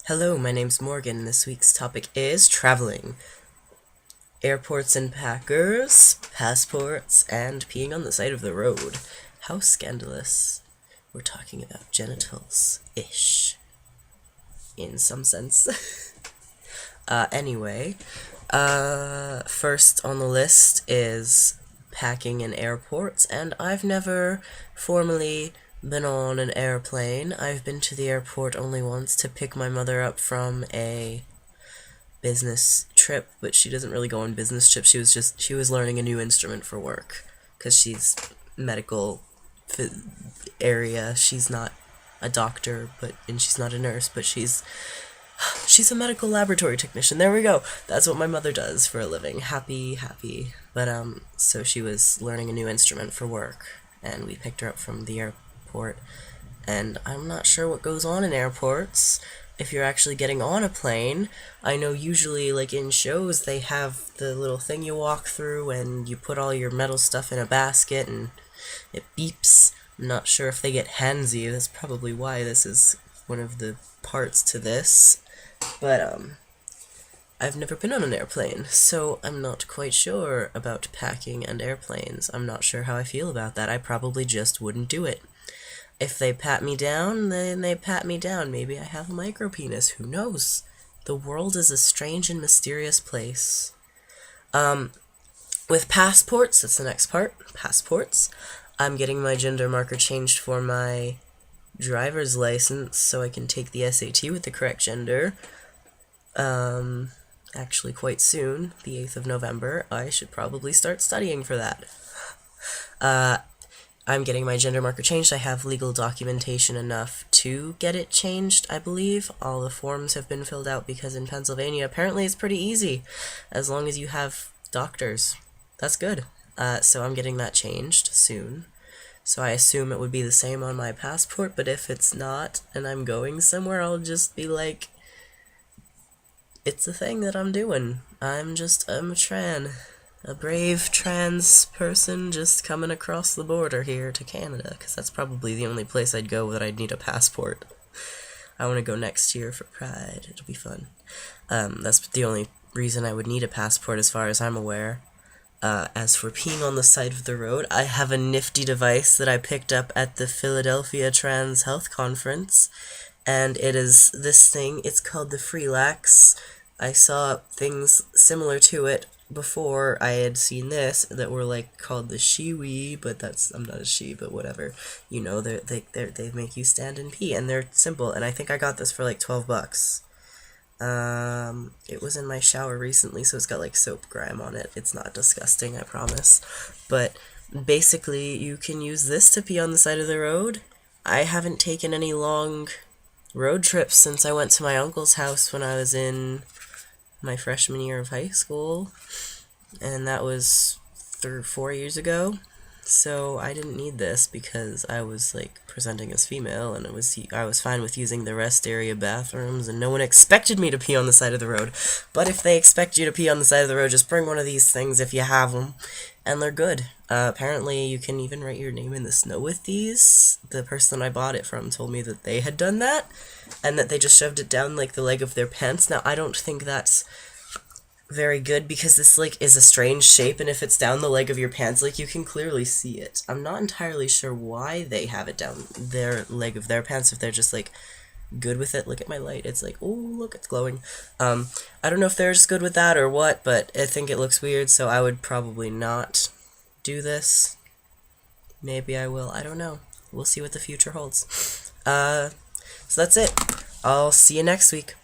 Hello, my name's Morgan, and this week's topic is traveling. Airports and packers, passports, and peeing on the side of the road. How scandalous. We're talking about genitals-ish. In some sense. First on the list is packing in airports, and I've never formally been on an airplane. I've been to the airport only once to pick my mother up from a business trip, but she doesn't really go on business trips. She was learning a new instrument for work because she's medical area. She's not a doctor, and she's not a nurse, but she's a medical laboratory technician. There we go. That's what my mother does for a living. Happy. But so she was learning a new instrument for work, and we picked her up from the airport. And I'm not sure what goes on in airports if you're actually getting on a plane. I know usually, like in shows, they have the little thing you walk through and you put all your metal stuff in a basket and it beeps. I'm not sure if they get handsy. That's probably why this is one of the parts to this. But, I've never been on an airplane, so I'm not quite sure about packing and airplanes. I'm not sure how I feel about that. I probably just wouldn't do it. If they pat me down, then they pat me down. Maybe I have a micropenis. Who knows? The world is a strange and mysterious place. With passports, that's the next part. Passports. I'm getting my gender marker changed for my driver's license so I can take the SAT with the correct gender. Actually quite soon, the 8th of November. I should probably start studying for that. I'm getting my gender marker changed. I have legal documentation enough to get it changed, I believe. All the forms have been filled out because in Pennsylvania, apparently it's pretty easy, as long as you have doctors. That's good. So I'm getting that changed soon. So I assume it would be the same on my passport, but if it's not, and I'm going somewhere, I'll just be like, it's a thing that I'm doing. I'm a brave trans person just coming across the border here to Canada, because that's probably the only place I'd go that I'd need a passport. I want to go next year for Pride. It'll be fun. That's the only reason I would need a passport as far as I'm aware. As for peeing on the side of the road, I have a nifty device that I picked up at the Philadelphia Trans Health Conference, and it is this thing. It's called the Freelax. I saw things similar to it before I had seen this that were like called the Shiwi, but I'm not a she, but whatever. You know, they make you stand and pee, and they're simple. And I think I got this for like $12. It was in my shower recently, so it's got like soap grime on it. It's not disgusting, I promise. But basically, you can use this to pee on the side of the road. I haven't taken any long road trips since I went to my uncle's house when I was in my freshman year of high school, and that was 4 years ago. So I didn't need this because I was like presenting as female, and I was fine with using the rest area bathrooms, and no one expected me to pee on the side of the road. But if they expect you to pee on the side of the road, just bring one of these things if you have them, and they're good. Apparently you can even write your name in the snow with these. The person I bought it from told me that they had done that, and that they just shoved it down like the leg of their pants. Now I don't think that's very good because this like is a strange shape, and if it's down the leg of your pants, like you can clearly see it. I'm not entirely sure why they have it down their leg of their pants if they're just like good with it. Look at my light. It's like, oh look, it's glowing. I don't know if they're just good with that or what, but I think it looks weird, so I would probably not do this. Maybe I will. I don't know. We'll see what the future holds. So that's it. I'll see you next week.